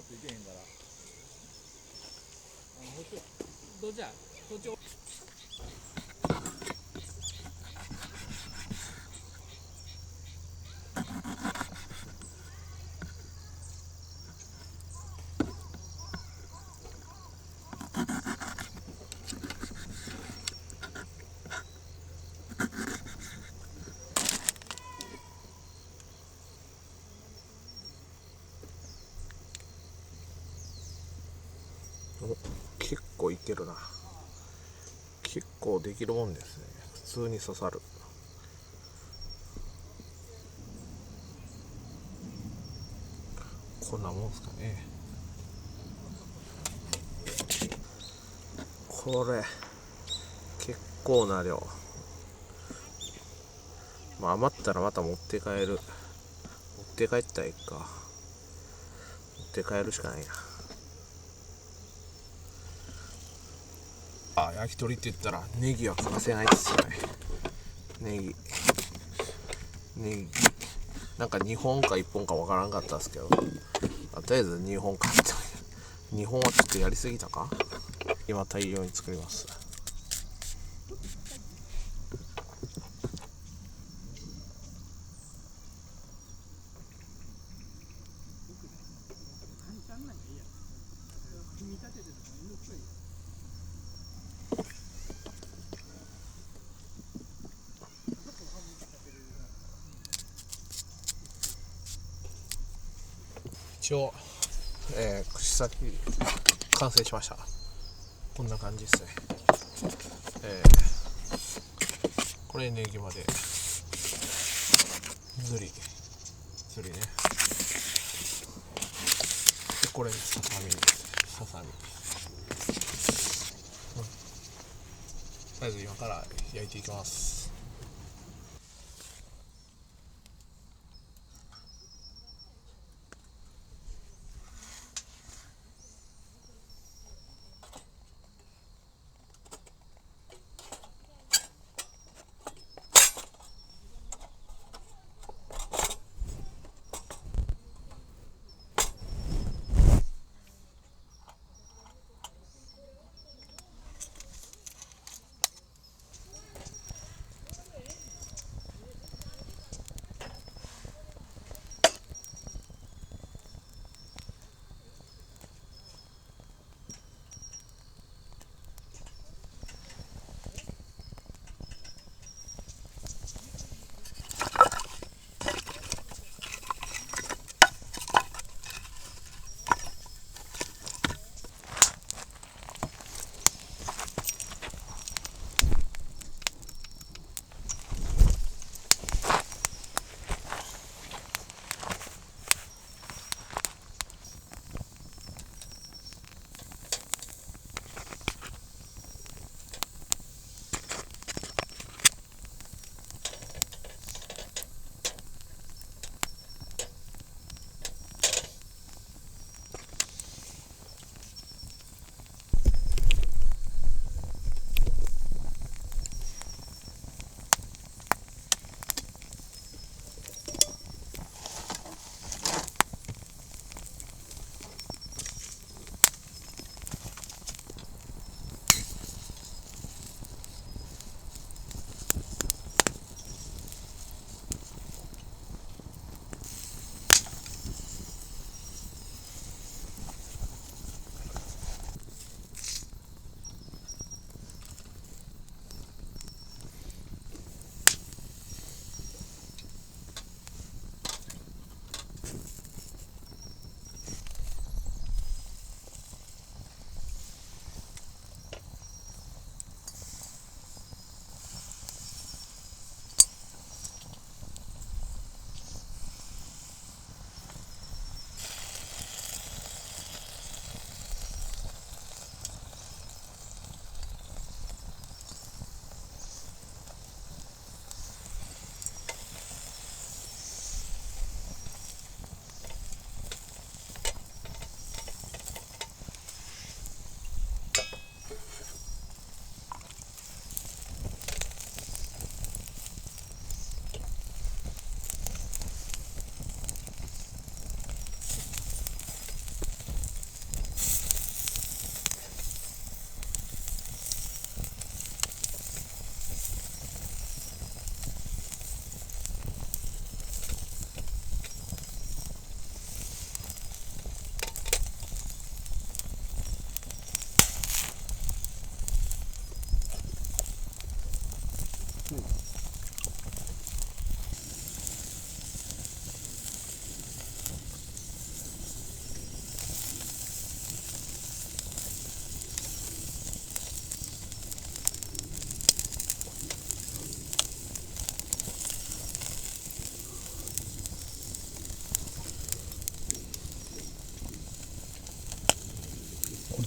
ついてへんから、どっちやそっち。結構いけるな。結構できるもんですね。普通に刺さる。こんなもんすかね。これ結構な量。まあ余ったらまた持って帰る。持って帰ったらいいか。持って帰るしかないな。焼き鳥って言ったらネギは欠かせないっすよね。ネギなんか2本か1本かわからんかったですけど、とりあえず2本買って、2本はちょっとやりすぎたか。今大量に作ります。一応、串先完成しました。こんな感じですね。これネギまでずりね。でこれささみ、とりあえず今から焼いていきます。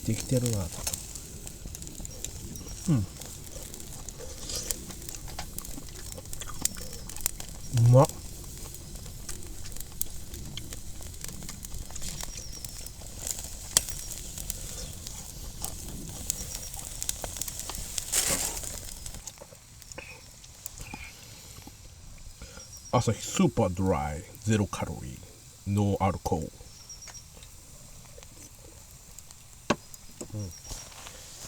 できてるな。うまっ。朝日スーパードライ、ゼロカロリー、ノーアルコール。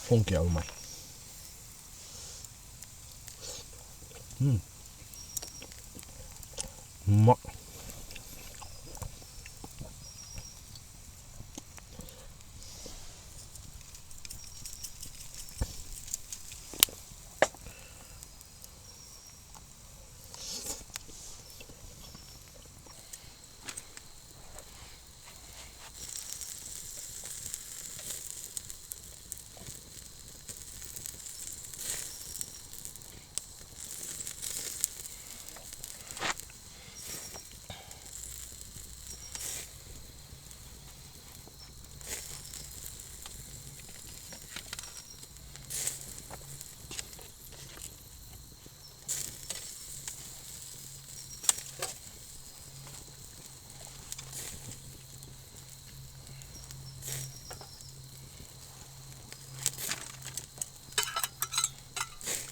本家はうまい。うまっ。